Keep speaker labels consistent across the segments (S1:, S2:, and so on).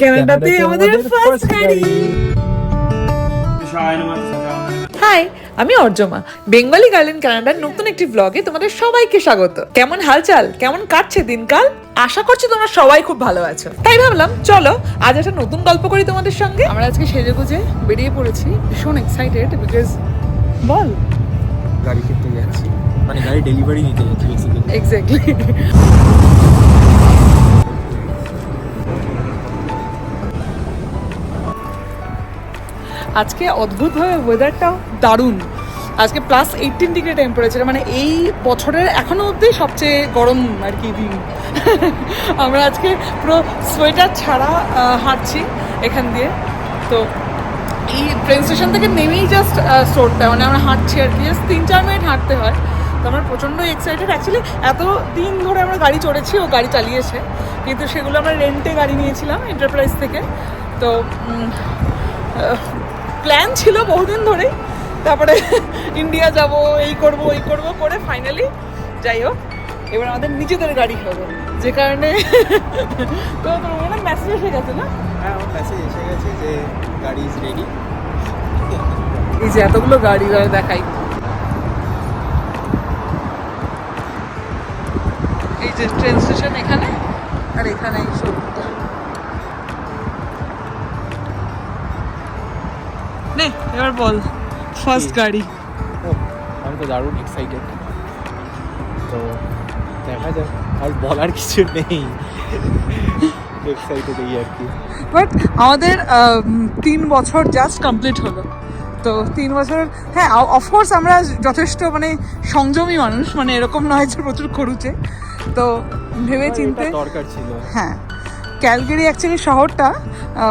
S1: কানাডাতে আমাদের ফার্স্ট গাড়ি। হাই, আমি অর্জমা। বেঙ্গলি গার্ল ইন কানাডার নতুন একটি ব্লগে তোমাদের সবাইকে স্বাগত। কেমন হালচাল, কেমন কাটছে দিনকাল? আশা করছি তোমরা সবাই খুব ভালো আছো। তাই ভাবলাম চলো আজ একটা নতুন গল্প করি তোমাদের সঙ্গে। আমরা আজকে সেজেগুজে বেরিয়ে পড়েছি, ভীষণ এক্সাইটেড বিকজ বল
S2: গাড়ি কিনতে যাচ্ছি, মানে গাড়ি ডেলিভারি নিতে যাচ্ছি বেসিক্যালি।
S1: এক্স্যাক্টলি। আজকে অদ্ভুতভাবে ওয়েদারটাও দারুণ। আজকে +18 ডিগ্রি টেম্পারেচার, মানে এই বছরের এখনো অবধি সবচেয়ে গরম আর কি দিন। আমরা আজকে পুরো সোয়েটার ছাড়া হাঁটছি এখান দিয়ে। তো এই ট্রেন স্টেশন থেকে নেমেই জাস্ট স্টোরটা, মানে আমরা হাঁটছি আর কি, জাস্ট 3-4 মিনিট হাঁটতে হয়। তো আমরা প্রচণ্ড এক্সাইটেড। অ্যাকচুয়ালি এত দিন ধরে আমরা গাড়ি চড়েছি, ও গাড়ি চালিয়েছে, কিন্তু সেগুলো আমরা রেন্টে গাড়ি নিয়েছিলাম এন্টারপ্রাইজ থেকে। তো প্ল্যান ছিল বহুদিন ধরেই, তারপরে ইন্ডিয়া যাব, এই করব ওই করব করে ফাইনালি যাই হোক এবার আমাদের নিজেদের গাড়ি হবে, যে কারণে তো তোর মনে মেসেজ এসে গেছে না?
S2: হ্যাঁ, আমার মেসেজ এসে গেছে যে গাড়ি ইজ রেডি।
S1: এই যে এতগুলো গাড়ি দেখাই, এই যে ট্রেন স্টেশন এখানে, আর এখানে এই শোরুমটা। নে এবার বল ফার্স্ট গাড়ি।
S2: আমি তো দারুণ এক্সাইটেড, তো দেখা যাক, আর বলার কিছু নেই, এক্সাইটেড এই আর কি।
S1: বাট আমাদের 3 বছর জাস্ট কমপ্লিট হলো, তো 3 বছর, হ্যাঁ অফকোর্স আমরা যথেষ্ট মানে সংযমী মানুষ, মানে এরকম নয় যে প্রচুর খরুচে, তো ভেবে চিন্তে
S2: দরকার ছিল।
S1: হ্যাঁ, ক্যালগেরি অ্যাকচুয়ালি শহরটা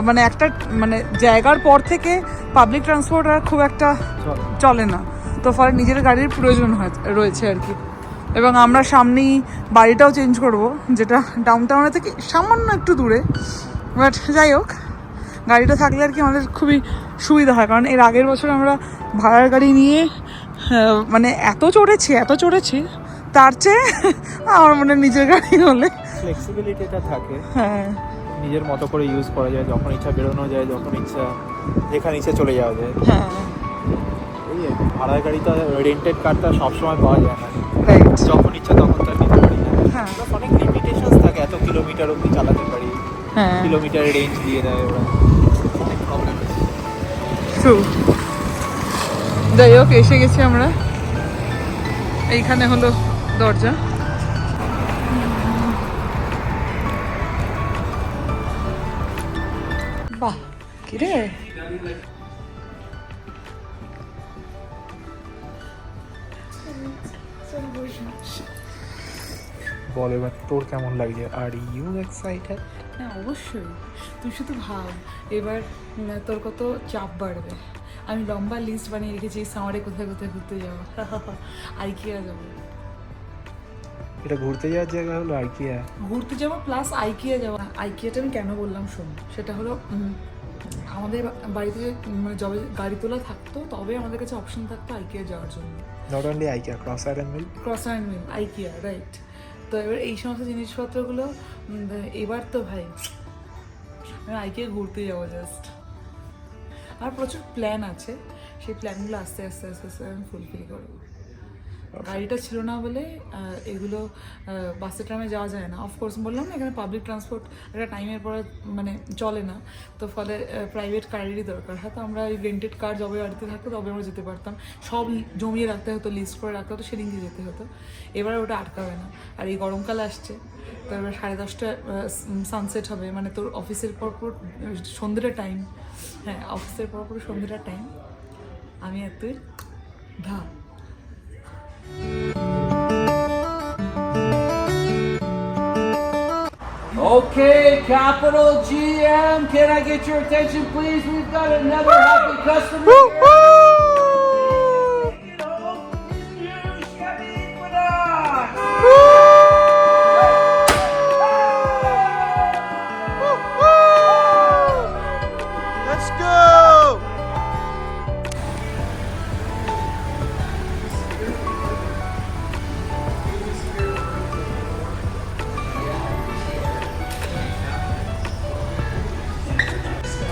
S1: মানে একটা মানে জায়গার পর থেকে পাবলিক ট্রান্সপোর্ট আর খুব একটা চলে না, তো ফলে নিজের গাড়ির প্রয়োজন রয়েছে আর কি। এবং আমরা সামনেই বাড়িটাও চেঞ্জ করব, যেটা ডাউনটাউনে থেকে সামান্য একটু দূরে। বাট যাই হোক, গাড়িটা থাকলে আর কি আমাদের খুবই সুবিধা হয়, কারণ এর আগের বছর আমরা ভাড়ার গাড়ি নিয়ে মানে এত চড়েছি, তার চেয়ে আমার মনে হয় নিজের গাড়ি হলে
S2: ফ্লেক্সিবিলিটিটা থাকে,
S1: হ্যাঁ,
S2: নিজের মতো করে ইউজ করা যায়, যখন ইচ্ছা বেরোনো যায়, যখন ইচ্ছা যেখানে ইচ্ছা চলে যাওয়া যায়।
S1: হ্যাঁ
S2: এই আর কি, ভাড়ার গাড়িটা রেন্টেড কারটা সবসময় পাওয়া যায় না,
S1: রাইট,
S2: যখন ইচ্ছা তখন তার নিতে পারি না।
S1: হ্যাঁ
S2: অনেক লিমিটেশনস থাকে, এত কিলোমিটার অবধি চালাতে পারি,
S1: হ্যাঁ
S2: কিলোমিটারের রেঞ্জ দিয়ে দেয় ওরা, অনেক প্রবলেম আছে।
S1: ট্রু। যাই হোক এসে গেছি আমরা, এইখানে হলো দরজা। বাহ, কিরে
S2: বল এবার তোর কেমন লাগছে, আর ইউ এক্সাইটেড?
S1: হ্যাঁ অবশ্যই, তুই শুধু ভাব এবার তোর কত চাপ বাড়বে। আমি লম্বা লিস্ট বানিয়ে রেখেছি সামারে কোথায় কোথায় ঘুরতে যাবো। আইকিয়া যাবো,
S2: এটা ঘুরতে যাওয়ার জায়গা হলো আইকিয়া?
S1: ঘুরতে যাবো প্লাস আইকিয়া যাবো। আইকিয়াটা আমি কেন বললাম শোন, সেটা হলো আমাদের বাড়িতে মানে যবে গাড়ি তোলা থাকতো তবে আমাদের কাছে অপশন থাকতো আইকিয়া যাওয়ার জন্য।
S2: Not only IKEA, crusher and mill,
S1: IKEA right. তো এবার এই সমস্ত জিনিসপত্রগুলো এবার তো ভাই আমি আইকিয়া ঘুরতে যাবো জাস্ট। আর প্রচুর প্ল্যান আছে, সেই প্ল্যানগুলো আস্তে আস্তে আমি ফুলফিল করবো। গাড়িটা ছিল না বলে এগুলো বাসে ট্রামে যাওয়া যায় না। অফকোর্স বললাম না, এখানে পাবলিক ট্রান্সপোর্ট একটা টাইমের পরে মানে চলে না, তো ফলে প্রাইভেট কারেরই দরকার। হয়তো আমরা এই রেন্টেড কার যবে বাড়িতে থাকতো তবে আমরা যেতে পারতাম, সব জমিয়ে রাখতে হতো, লিস্ট করে রাখতে হতো, সেদিনকে যেতে হতো। এবার ওটা আটকাবে না। আর এই গরমকাল আসছে, তো এবার 10:30 সানসেট হবে, মানে তোর অফিসের পর সন্ধ্যেটা টাইম, হ্যাঁ অফিসের পর সন্ধ্যেটা টাইম, আমি আর তুই ধা।
S3: Okay, capital GM, can I get your attention, please? We've got another happy customer here. Take it home with this new Chevy Equinox.
S2: Let's go!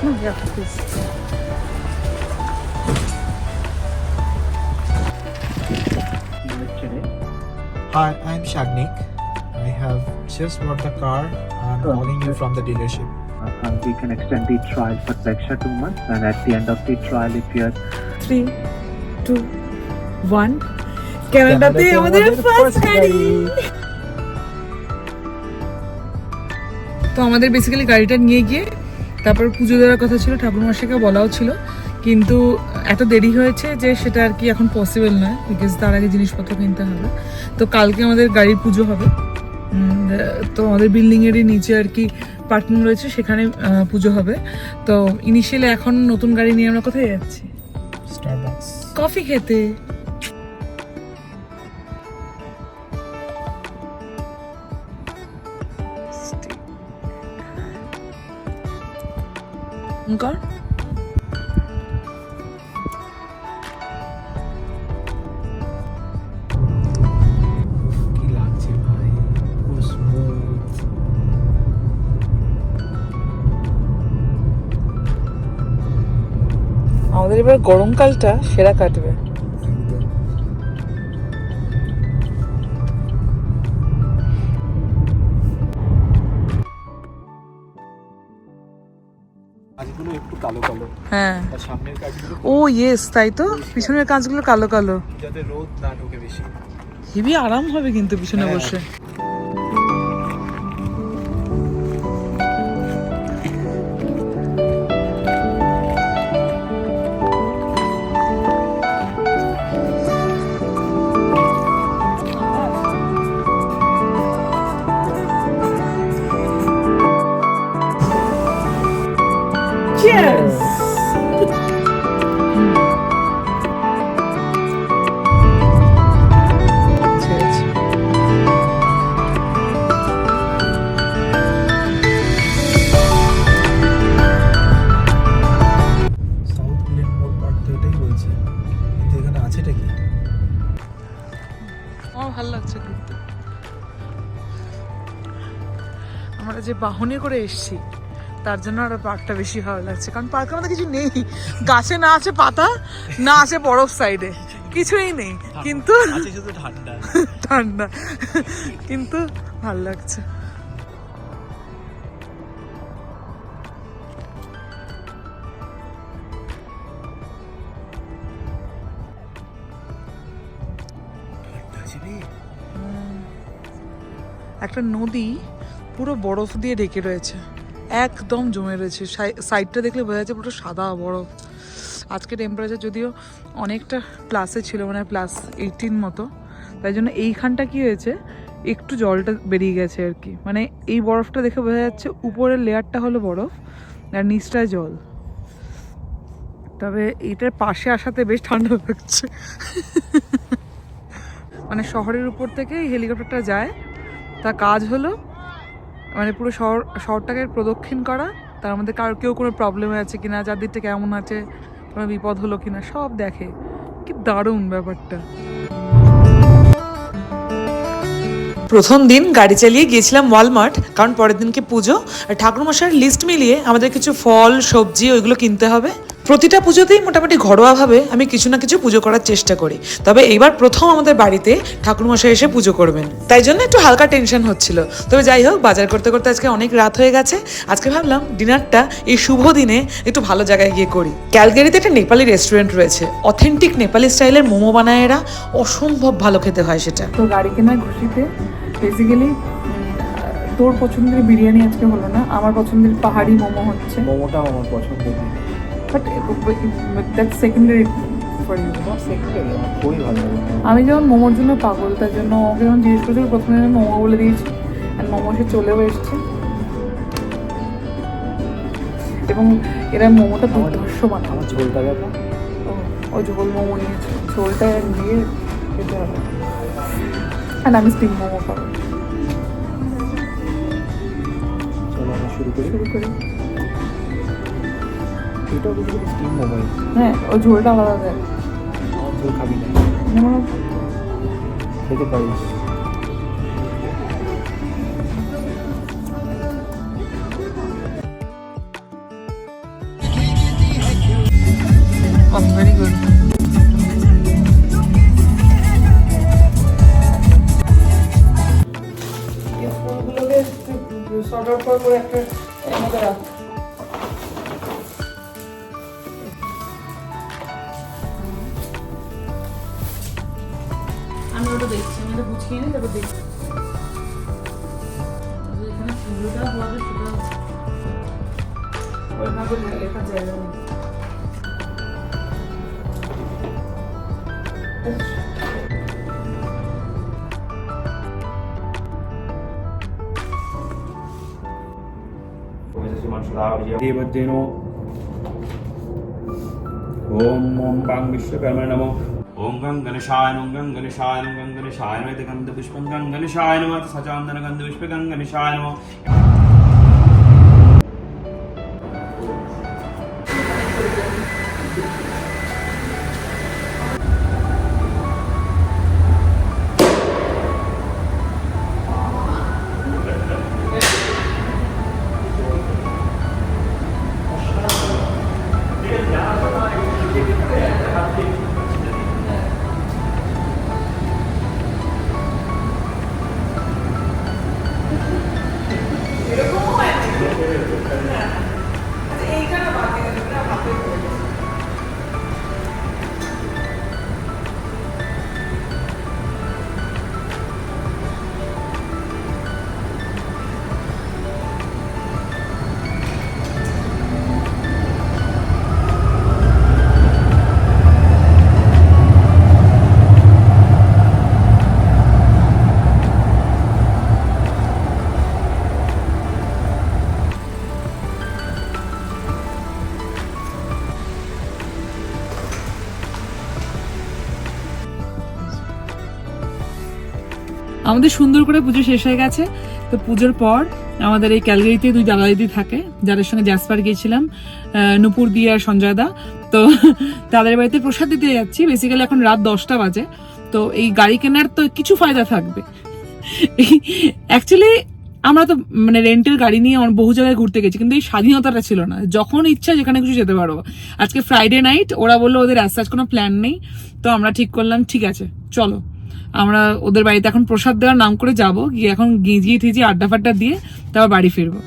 S4: Hi, I'm Shagnik. I have just bought the car. I'm calling you from the dealership.
S5: We can extend the trial for the extra 2 months, and at the end of the trial, if you are
S1: 3, 2, 1 কানাডাতে আমাদের first গাড়ি। তো আমাদের basically গাড়িটা নিয়ে গিয়ে তারপর পুজো দেওয়ার কথা ছিল, ঠাকুরমশাইকে বলাও ছিল, কিন্তু এত দেরি হয়েছে যে সেটা আর কি এখন পসিবল নয়, বিকজ তার আগে জিনিসপত্র কিনতে হবে। তো কালকে আমাদের গাড়ির পুজো হবে। তো আমাদের বিল্ডিংয়েরই নিচে আর কি পার্কিং রয়েছে, সেখানে পুজো হবে। তো ইনিশিয়ালি এখন নতুন গাড়ি নিয়ে আমরা কোথায় যাচ্ছি?
S4: Starbucks.
S1: কফি খেতে। কর
S4: কি লাগছে ভাই, খুব স্মুথ।
S1: আমাদের এবার গরমকালটা সেরা কাটবে।
S4: কাজগুলো একটু কালো কালো,
S1: হ্যাঁ,
S4: আর সামনের কাজগুলো
S1: ও ইয়েস, তাই তো পিছনের কাজগুলো কালো কালো।
S4: যাতে রোদ না ঢোকে বেশি।
S1: হেবি আরাম হবে কিন্তু পিছনে
S4: হ্যাঁ।
S1: বসে। Cheers! Cheers.
S4: সাউথ গ্লেন মোড় পার্ক তো এটাই বলছে, কিন্তু এখানে আছেটা কি?
S1: আমার ভালো লাগছে ঘুরতে। আমরা যে বাহনে করে এসেছি তার জন্য আরো পার্কটা বেশি ভালো লাগছে, কারণ পার্কের মধ্যে কিছু নেই, গাছে না আছে পাতা, না আছে বরফ সাইডে, কিছুই নেই, কিন্তু
S4: আছে শুধু ঠান্ডা।
S1: ঠান্ডা, কিন্তু ভালো লাগছে। একটা নদী পুরো বরফ দিয়ে ঢেকে রয়েছে, একদম জমে রয়েছে, সাইডটা দেখলে বোঝা যাচ্ছে পুরো সাদা বরফ। আজকে টেম্পারেচার যদিও অনেকটা প্লাসে ছিল, মানে +18 মতো, তাই জন্য এইখানটা কি হয়েছে একটু জলটা বেরিয়ে গেছে আর কি, মানে এই বরফটা দেখে বোঝা যাচ্ছে উপরের লেয়ারটা হলো বরফ আর নিচটায় জল। তবে এটার পাশে আসাতে বেশ ঠান্ডা লাগছে। মানে শহরের উপর থেকে এই হেলিকপ্টারটা যায়, তার কাজ হলো মানে পুরো শহরটাকে প্রদক্ষিণ করা, তার মধ্যে কেউ কোনো প্রবলেমে আছে কিনা, চারদিকটা কেমন আছে, কোনো বিপদ হলো কিনা সব দেখে। কি দারুণ ব্যাপারটা। প্রথম দিন গাড়ি চালিয়ে গিয়েছিলাম ওয়ালমার্ট, কারণ পরের দিনকে পুজো, আর ঠাকুরমশাইয়ের লিস্ট মিলিয়ে আমাদের কিছু ফল সবজি ওইগুলো কিনতে হবে। প্রতিটা পুজোতেই মোটামুটি ঘরোয়াভাবে আমি কিছু না কিছু পুজো করার চেষ্টা করি, তবে এইবার প্রথম আমাদের বাড়িতে ঠাকুরমশাই এসে পুজো করবেন, তাই জন্য একটু হালকা টেনশন হচ্ছিল। তবে যাই হোক, বাজার করতে করতে আজকে অনেক রাত হয়ে গেছে। আজকে ভাবলাম ডিনারটা এই শুভ দিনে একটু ভালো জায়গায় গিয়ে করি। ক্যালগারিতে একটা নেপালি রেস্টুরেন্ট রয়েছে, অথেন্টিক নেপালি স্টাইলের মোমো বানায় এরা, অসম্ভব ভালো খেতে হয় সেটা। তো গাড়ি কেনার খুশিতে বেসিক্যালি তোর পছন্দের বিরিয়ানি আজকে হলো না, আমার পছন্দের পাহাড়ি মোমো হচ্ছে।
S4: মোমোটাও আমার পছন্দের,
S1: but that's secondary for you.
S4: Secondary আমার খুবই ভালো লাগে।
S1: আমি যেমন মোমোর জন্য পাগল, তার জন্য ওকে যখন জিজ্ঞেস করেছিল প্রথমে আমি মোমো বলে দিয়েছি, আর মোমো সে চলেও এসছে, এবং এরা মোমোটা দুর্ধর্ষ বানায়।
S4: আমার ঝোলটা দেখো,
S1: ও ঝোল মোমো নিয়েছে, ঝোলটা দিয়ে খেতে হবে, আর আমি স্টিম মোমো খাবো।
S4: চলো আমরা শুরু করি। এটাও বুঝলি স্টিম মোবাইল,
S1: হ্যাঁ, ওই ঝোলটা আলাদা দেয়।
S4: আমার ঝোল খাবি না,
S1: যেমন
S4: খেতে পারিস।
S1: কাম ভেরি গুড। এই ফুলগুলোকে শর্ট আউট করে একটা এর মধ্যে রাখ। আমি ওটা দেখছি, আমি এটা গুছিয়ে নিই, তারপর দেখছি এখানে ফুলটা হবে সেটা ওইভাবে লেখার জায়গা নেই।
S3: देवज्जनो ओम ओम बांग विश्वकर्मा नमो ओम गं गणेशाय नमः गं गणेशाय नमः गं गणेशाय नमः गंध पुष्पं गं गणेशाय नमः सचांदन गंध पुष्प गं गणेशाय नमः।
S1: আমাদের সুন্দর করে পুজো শেষ হয়ে গেছে। তো পুজোর পর আমাদের এই ক্যালগারিতে দুই দাদা দিদি থাকে, যাদের সঙ্গে জাসপার গিয়েছিলাম, নুপুর দি আর সঞ্জয় দা। তো তাদের বাড়িতে প্রসাদ দিতে যাচ্ছি। বেসিক্যালি এখন রাত 10টা বাজে। তো এই গাড়ি কেনার তো কিছু ফায়দা থাকবে। অ্যাকচুয়ালি আমরা তো মানে রেন্টের গাড়ি নিয়ে বহু জায়গায় ঘুরতে গেছি, কিন্তু এই স্বাধীনতাটা ছিল না, যখন ইচ্ছা যেখানে কিছু যেতে পারবো। আজকে ফ্রাইডে নাইট, ওরা বললো ওদের অ্যাজ সাচ কোনো প্ল্যান নেই। তো আমরা ঠিক করলাম ঠিক আছে চলো আমরা ওদের বাড়িতে এখন প্রসাদ দেওয়ার নাম করে যাবো, গিয়ে এখন গিজিয়ে ঠিজিয়ে আড্ডা ফাড্ডা দিয়ে তারপর বাড়ি ফিরবো।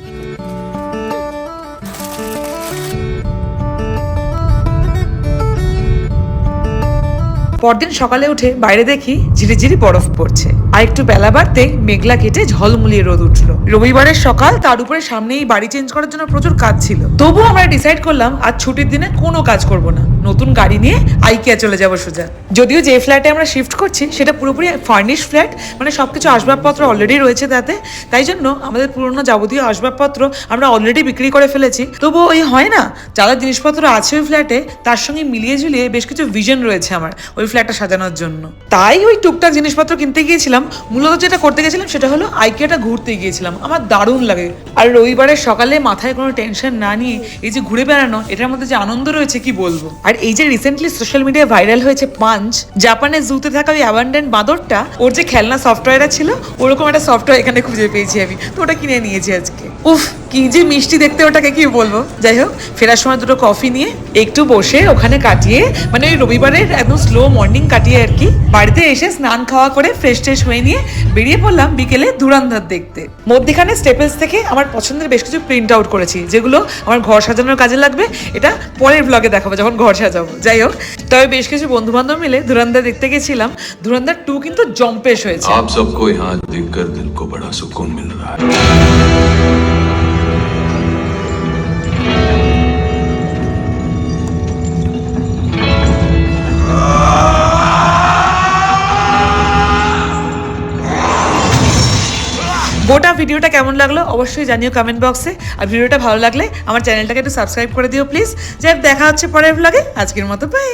S1: পরদিন সকালে উঠে বাইরে দেখি ঝিরিঝিরি বরফ পড়ছে, আর একটু বেলা বাড়তে মেঘলা কেটে ঝলমলিয়ে রোদ উঠলো। রবিবারের সকাল, তার উপরে সামনেই বাড়ি চেঞ্জ করার জন্য প্রচুর কাজ ছিল। তবুও আমরা ডিসাইড করলাম আজ ছুটির দিনে কোনো কাজ করব না, নতুন গাড়ি নিয়ে আইকিয়া চলে যাবো সোজা। যদিও যে ফ্ল্যাটে আমরা শিফট করছি সেটা পুরোপুরি ফার্নিশ ফ্ল্যাট, মানে সবকিছু আসবাবপত্র অলরেডি রয়েছে তাতে, তাই জন্য আমাদের পুরোনো যাবতীয় আসবাবপত্র আমরা অলরেডি বিক্রি করে ফেলেছি। তবুও ওই হয় না, যারা জিনিসপত্র আছে ওই ফ্ল্যাটে তার সঙ্গে মিলিয়ে ঝুলিয়ে বেশ কিছু ভিশন রয়েছে আমার ওই ফ্ল্যাটটা সাজানোর জন্য। তাই ওই টুকটাক জিনিসপত্র কিনতে গিয়েছিলাম। মূলত যেটা করতে গেছিলাম সেটা হলো আইকিয়াটা ঘুরতে গিয়েছিলাম, আমার দারুণ লাগে। আর রবিবারের সকালে মাথায় কোনো টেনশন না নিয়ে এই যে ঘুরে বেড়ানো, এটার মধ্যে যে আনন্দ রয়েছে কি বলবো। আর এই যে রিসেন্টলি সোশ্যাল মিডিয়ায় ভাইরাল হয়েছে পাঞ্চ, জাপানের জুতে থাকা ওই অ্যাবান্ডেন্ট বাঁদরটা, ওর যে খেলনা সফটওয়্যার ছিল ওরকম একটা সফটওয়্যার এখানে খুঁজে পেয়েছি আমি, তো ওটা কিনে নিয়েছি আজকে। উফ কি যে মিষ্টি দেখতে, ওটাকে কি বলবো। যাই হোক, ফেরার সময় দুটো কফি নিয়ে একটু বসে ওখানে কাটিয়ে, মানে ওই রবিবারের একদম স্লো মর্নিং কাটিয়ে আর কি, বাড়িতে এসে স্নান খাওয়া করে ফ্রেশ ট্রেশ হয়ে নিয়ে বেরিয়ে পড়লাম বিকেলে ধুরন্ধর দেখতে। মধ্যখানে স্টেপলস থেকে আমার পছন্দের বেশ কিছু প্রিন্ট আউট করেছি, যেগুলো আমার ঘর সাজানোর কাজে লাগবে। এটা পরের ব্লগে দেখাবো যখন ঘর সাজাবো। যাই হোক, তবে বেশ কিছু বন্ধু বান্ধব মিলে ধুরন্ধর দেখতে গেছিলাম। ধুরন্ধর 2 কিন্তু জম্পেশ হয়েছে।
S6: आप सबको यहाँ देखकर दिल को बड़ा सुकून मिल रहा है।
S1: গোটা ভিডিওটা কেমন লাগলো অবশ্যই জানিও কমেন্ট বক্সে। আর ভিডিওটা ভালো লাগলে আমার চ্যানেলটাকে একটু সাবস্ক্রাইব করে দিও প্লিজ। যাই হোক, দেখা হচ্ছে পরের ব্লগে। আজকের মতো বাই।